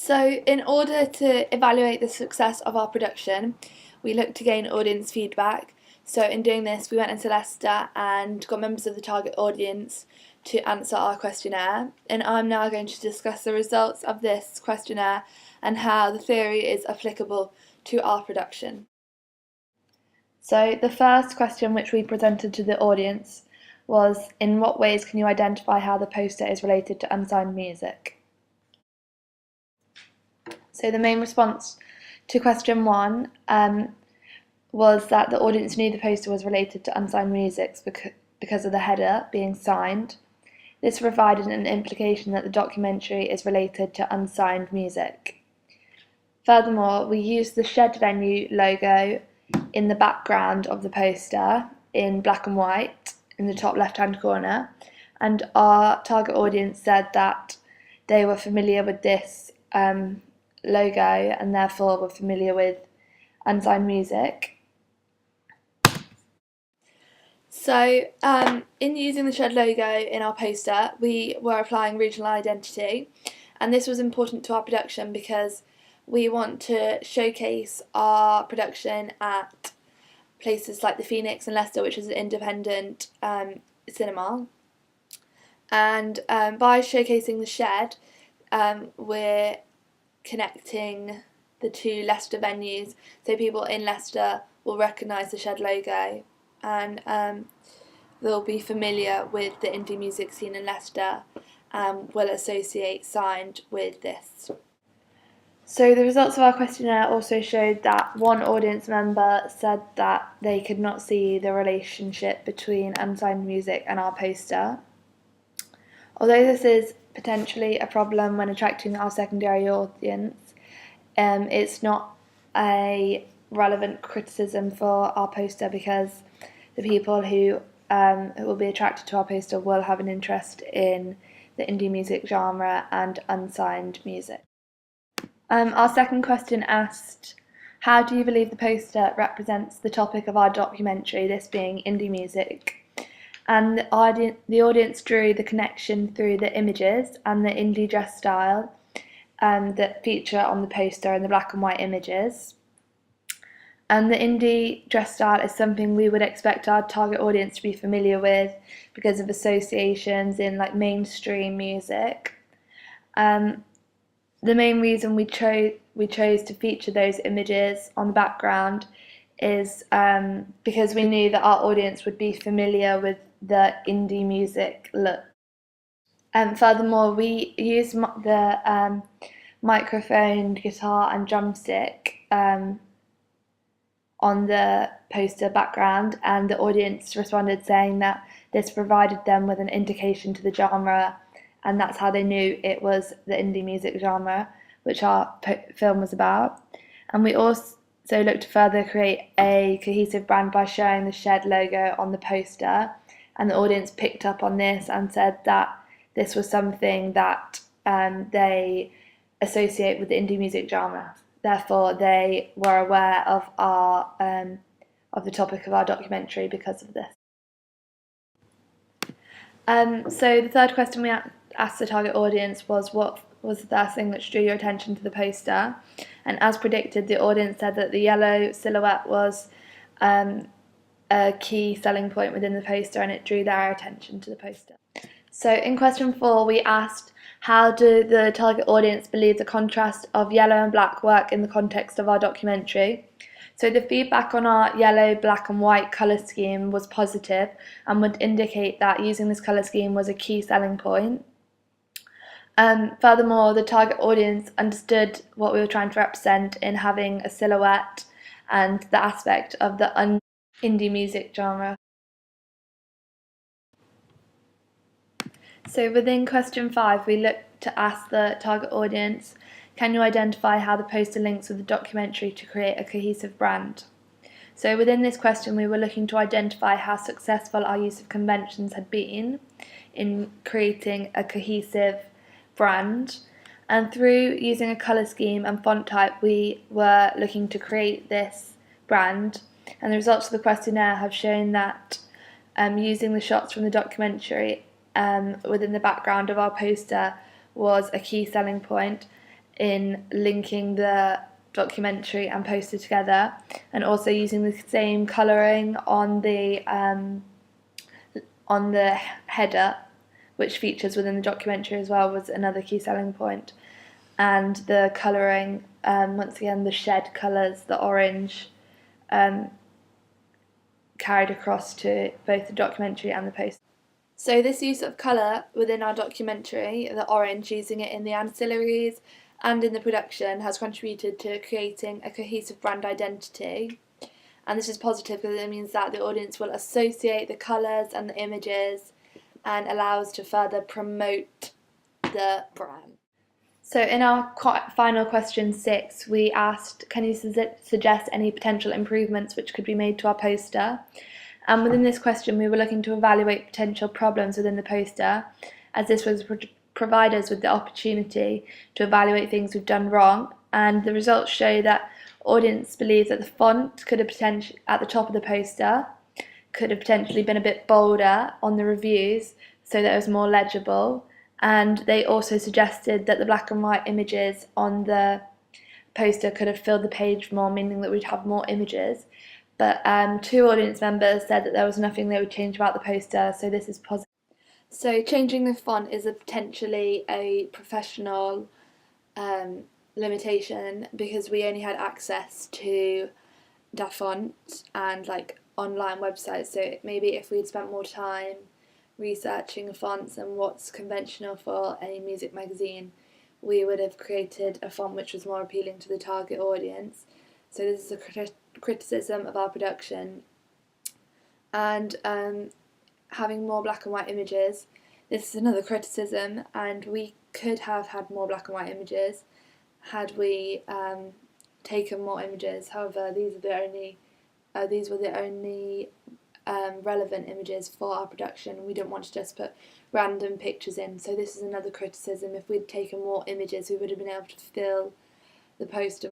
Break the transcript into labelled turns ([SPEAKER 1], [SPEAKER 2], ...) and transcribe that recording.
[SPEAKER 1] So in order to evaluate the success of our production, we looked to gain audience feedback. So in doing this, we went into Leicester and got members of the target audience to answer our questionnaire. And I'm now going to discuss the results of this questionnaire and how the theory is applicable to our production. So the first question which we presented to the audience was, in what ways can you identify how the poster is related to unsigned music? So the main response to question one was that the audience knew the poster was related to unsigned music because of the header being signed. This provided an implication that the documentary is related to unsigned music. Furthermore, we used the Shed Venue logo in the background of the poster in black and white in the top left-hand corner, and our target audience said that they were familiar with this logo and therefore were familiar with unsigned music. So in using the Shed logo in our poster, we were applying regional identity, and this was important to our production because we want to showcase our production at places like the Phoenix in Leicester, which is an independent cinema. And by showcasing the Shed, we're connecting the two Leicester venues, so people in Leicester will recognise the Shed logo and they'll be familiar with the indie music scene in Leicester and will associate Signed with this. So the results of our questionnaire also showed that one audience member said that they could not see the relationship between unsigned music and our poster. Although this is potentially a problem when attracting our secondary audience, it's not a relevant criticism for our poster because the people who will be attracted to our poster will have an interest in the indie music genre and unsigned music. Our second question asked, how do you believe the poster represents the topic of our documentary, this being indie music? And the audience drew the connection through the images and the indie dress style that feature on the poster and the black and white images. And the indie dress style is something we would expect our target audience to be familiar with because of associations in like mainstream music. The main reason we chose to feature those images on the background is because we knew that our audience would be familiar with the indie music look. Furthermore, we used the microphone, guitar and drumstick on the poster background, and the audience responded saying that this provided them with an indication to the genre, and that's how they knew it was the indie music genre which our film was about. And we also looked to further create a cohesive brand by showing the Shed logo on the poster, and the audience picked up on this and said that this was something that they associate with the indie music genre. Therefore, they were aware of our of the topic of our documentary because of this. So the third question we asked the target audience was, what was the first thing that drew your attention to the poster? And as predicted, the audience said that the yellow silhouette was a key selling point within the poster, and it drew their attention to the poster. So in question 4, we asked, how do the target audience believe the contrast of yellow and black work in the context of our documentary? So the feedback on our yellow, black and white colour scheme was positive and would indicate that using this colour scheme was a key selling point. Furthermore, the target audience understood what we were trying to represent in having a silhouette and the aspect of the indie music genre. So within question 5, we looked to ask the target audience, can you identify how the poster links with the documentary to create a cohesive brand? So within this question, we were looking to identify how successful our use of conventions had been in creating a cohesive brand. And through using a colour scheme and font type, we were looking to create this brand. And the results of the questionnaire have shown that using the shots from the documentary within the background of our poster was a key selling point. in linking the documentary and poster together, and also using the same colouring on the header, which features within the documentary as well, was another key selling point. And the colouring, once again, the shed colours, the orange, carried across to both the documentary and the poster. So this use of colour within our documentary, the orange, using it in the ancillaries and in the production, has contributed to creating a cohesive brand identity. And this is positive because it means that the audience will associate the colours and the images and allows to further promote the brand. So in our final question 6, we asked, can you suggest any potential improvements which could be made to our poster? And within this question, we were looking to evaluate potential problems within the poster, as this was provide us with the opportunity to evaluate things we've done wrong. And the results show that audience believe that the font could have potentially, at the top of the poster, could have potentially been a bit bolder on the reviews so that it was more legible. And they also suggested that the black and white images on the poster could have filled the page more, meaning that we'd have more images. But 2 audience members said that there was nothing they would change about the poster, so this is positive. So changing the font is potentially a professional limitation, because we only had access to that font and like online websites. So maybe if we'd spent more time researching fonts and what's conventional for a music magazine, we would have created a font which was more appealing to the target audience. So this is a criticism of our production. And having more black and white images, this is another criticism, and we could have had more black and white images had we taken more images. However, these were the only relevant images for our production. We didn't want to just put random pictures in, so this is another criticism. If we'd taken more images, we would have been able to fill the poster.